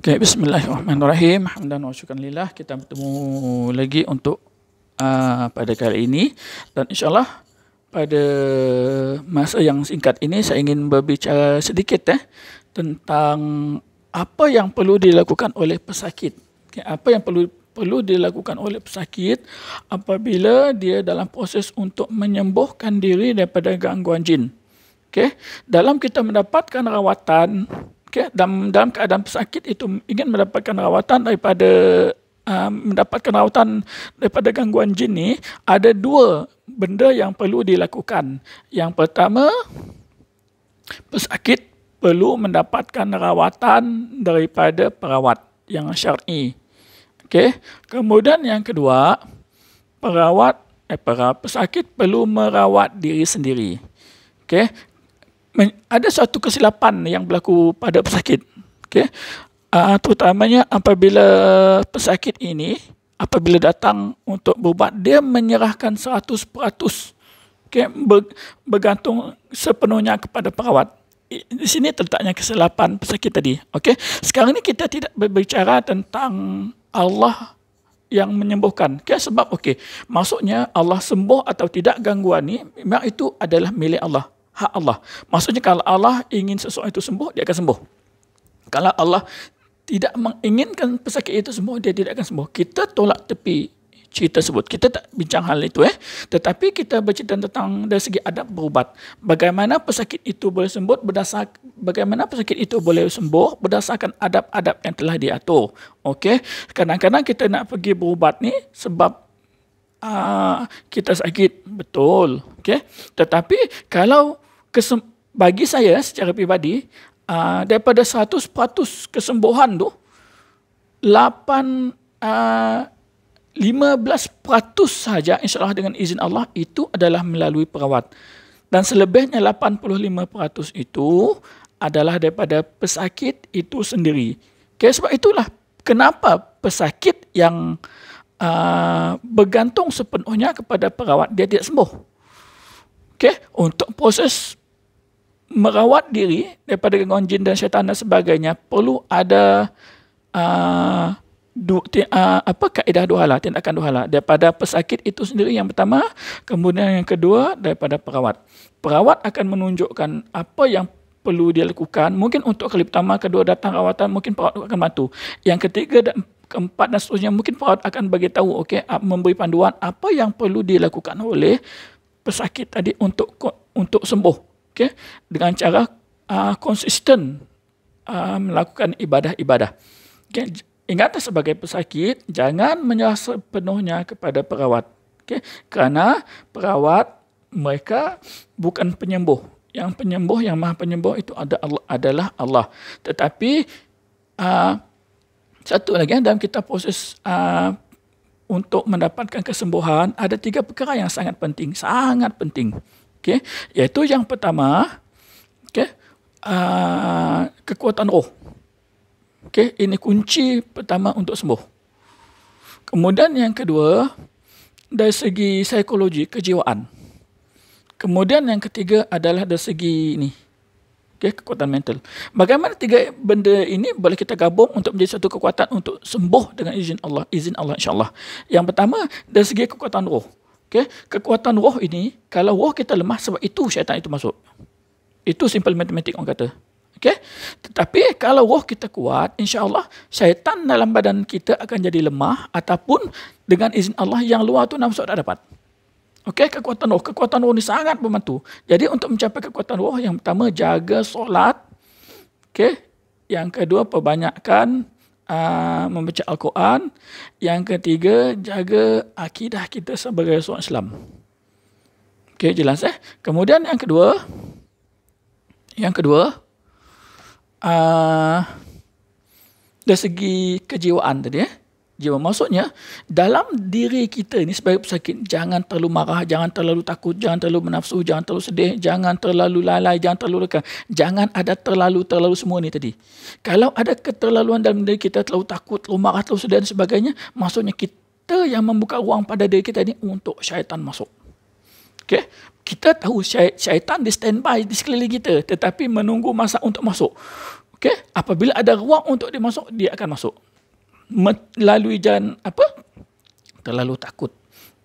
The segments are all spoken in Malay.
Okay, bismillahirrahmanirrahim. Hamdan wa syukran lillah. Kita bertemu lagi untuk pada kali ini, dan insyaAllah pada masa yang singkat ini saya ingin berbicara sedikit tentang apa yang perlu dilakukan oleh pesakit. Okay, apa yang perlu dilakukan oleh pesakit apabila dia dalam proses untuk menyembuhkan diri daripada gangguan jin. Okay, dalam kita mendapatkan rawatan, okay, dalam keadaan pesakit itu ingin mendapatkan rawatan daripada gangguan jin ni, ada dua benda yang perlu dilakukan. Yang pertama, pesakit perlu mendapatkan rawatan daripada perawat yang syar'i. Okay. Kemudian yang kedua, pesakit perlu merawat diri sendiri. Okay. Ada suatu kesilapan yang berlaku pada pesakit. Okay. Terutamanya apabila pesakit ini, apabila datang untuk berubat, dia menyerahkan 100%. Okay. Bergantung sepenuhnya kepada perawat. Di sini terletaknya kesilapan pesakit tadi. Okay. Sekarang ini kita tidak berbicara tentang Allah yang menyembuhkan. Okay. Sebab maksudnya Allah sembuh atau tidak gangguan ni, memang itu adalah milik Allah. Hak Allah. Maksudnya kalau Allah ingin seseorang itu sembuh, dia akan sembuh. Kalau Allah tidak menginginkan pesakit itu sembuh, dia tidak akan sembuh. Kita tolak tepi cerita tersebut. Kita tak bincang hal itu. Tetapi kita bercerita tentang dari segi adab berubat. Bagaimana pesakit itu boleh sembuh berdasarkan adab-adab yang telah diatur. Okey. Kadang-kadang kita nak pergi berubat ni sebab kita sakit, betul. Okay? Tetapi kalau bagi saya secara pribadi, daripada 100% kesembuhan tu, 15% sahaja insyaAllah dengan izin Allah itu adalah melalui perawat. Dan selebihnya 85% itu adalah daripada pesakit itu sendiri. Okay? Sebab itulah kenapa pesakit yang bergantung sepenuhnya kepada perawat, dia tidak sembuh. Okay? Untuk proses merawat diri daripada gangguan jin dan syaitan dan sebagainya, perlu ada kaedah dua hala, tindakan dua hala. Daripada pesakit itu sendiri yang pertama, kemudian yang kedua daripada perawat. Perawat akan menunjukkan apa yang perlu dia lakukan. Mungkin untuk kali pertama, kedua datang rawatan, mungkin perawat akan bantu. Yang ketiga dan keempat dan seterusnya, mungkin perawat akan bagi tahu, memberi panduan apa yang perlu dilakukan oleh pesakit tadi untuk sembuh. Dengan cara konsisten melakukan ibadah-ibadah. Ingatlah sebagai pesakit, jangan menyerah sepenuhnya kepada perawat. Kerana perawat mereka bukan penyembuh. Yang penyembuh, yang maha penyembuh itu adalah Allah. Tetapi satu lagi, dalam kita proses untuk mendapatkan kesembuhan, ada 3 perkara yang sangat penting. Sangat penting. Iaitu yang pertama, kekuatan roh. Ini kunci pertama untuk sembuh. Kemudian yang kedua, dari segi psikologi, kejiwaan. Kemudian yang ketiga adalah dari segi kekuatan mental. Bagaimana 3 benda ini boleh kita gabung untuk menjadi satu kekuatan untuk sembuh dengan izin Allah insyaAllah. Yang pertama, dari segi kekuatan roh. Kekuatan roh ini, kalau roh kita lemah, sebab itu syaitan itu masuk. Itu simple matematik orang kata. Tetapi kalau roh kita kuat, insyaAllah syaitan dalam badan kita akan jadi lemah, ataupun dengan izin Allah yang luar tu nak masuk tak dapat. Kekuatan roh ni sangat membantu. Jadi untuk mencapai kekuatan roh, yang pertama jaga solat. Yang kedua, perbanyakkan membaca Al-Quran. Yang ketiga, jaga akidah kita sebagai seorang Islam. Jelas Kemudian yang kedua, dari segi kejiwaan tadi jiwa. Maksudnya, dalam diri kita ni sebagai pesakit, jangan terlalu marah, jangan terlalu takut, jangan terlalu menafsu, jangan terlalu sedih, jangan terlalu lalai, jangan terlalu lekang. Jangan ada terlalu semua ni tadi. Kalau ada keterlaluan dalam diri kita, terlalu takut, terlalu marah, terlalu sedih dan sebagainya, maksudnya kita yang membuka ruang pada diri kita ni untuk syaitan masuk. Kita tahu syaitan di standby di sekeliling kita, tetapi menunggu masa untuk masuk. Okey, apabila ada ruang untuk dia masuk, dia akan masuk. Melalui jalan apa? Terlalu takut,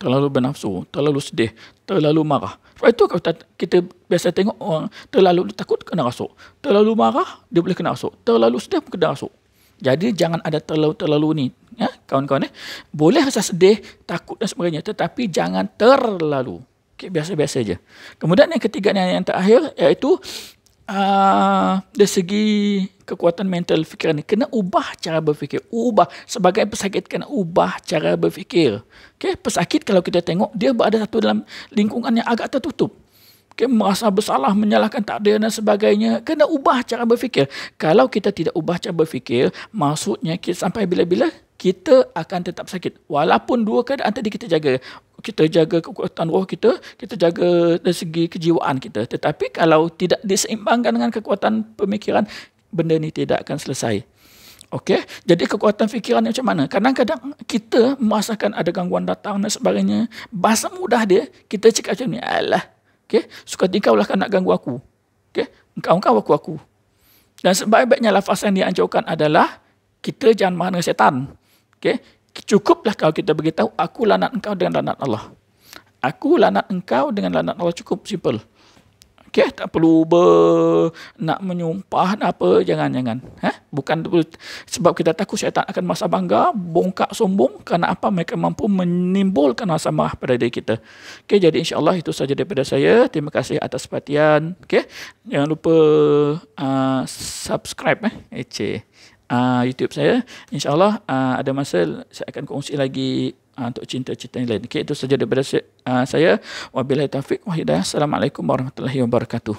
terlalu bernafsu, terlalu sedih, terlalu marah. Sebab itu kita biasa tengok orang terlalu takut kena rasuk, terlalu marah dia boleh kena rasuk, terlalu sedih pun kena rasuk. Jadi jangan ada terlalu ni, ya kawan-kawan. Boleh rasa sedih, takut dan sebagainya, tetapi jangan terlalu. Okay, biasa-biasa je. Kemudian yang ketiga yang terakhir iaitu dari segi kekuatan mental fikiran ni, kena ubah cara berfikir. Ubah. Sebagai pesakit, kena ubah cara berfikir. Okay? Pesakit kalau kita tengok, dia berada satu dalam lingkungan yang agak tertutup. Okay? Merasa bersalah, menyalahkan takdir dan sebagainya. Kena ubah cara berfikir. Kalau kita tidak ubah cara berfikir, maksudnya sampai bila-bila kita akan tetap sakit. Walaupun dua keadaan tadi kita jaga. Kita jaga kekuatan roh kita, kita jaga dari segi kejiwaan kita. Tetapi kalau tidak diseimbangkan dengan kekuatan pemikiran, benda ni tidak akan selesai. Okey, jadi kekuatan fikiran ni macam mana? Kadang-kadang kita merasakan ada gangguan datang dan sebagainya. Bahasa mudah dia, kita cakap macam ni, alah, okey, suka kau lah kan nak ganggu aku. Okey, engkau aku. Dan sebaik-baiknya lafaz yang dianjurkan adalah kita jangan marah dengan syaitan. Okey, cukuplah kalau kita beritahu, aku lanat engkau dengan lanat Allah. Aku lanat engkau dengan lanat Allah, cukup simple. Okey, tak perlu nak menyumpah apa, jangan. Bukan sebab kita takut syaitan akan merasa bangga, bongkak sombong, kerana apa mereka mampu menimbulkan rasa marah pada diri kita. Okey, jadi insya-Allah itu saja daripada saya. Terima kasih atas perhatian. Okey, jangan lupa subscribe YouTube saya. InsyaAllah ada masa saya akan kongsi lagi untuk cerita-cerita yang lain. Okay, itu saja daripada saya. Wabillahi taufiq wa hidayah. Assalamualaikum warahmatullahi wabarakatuh.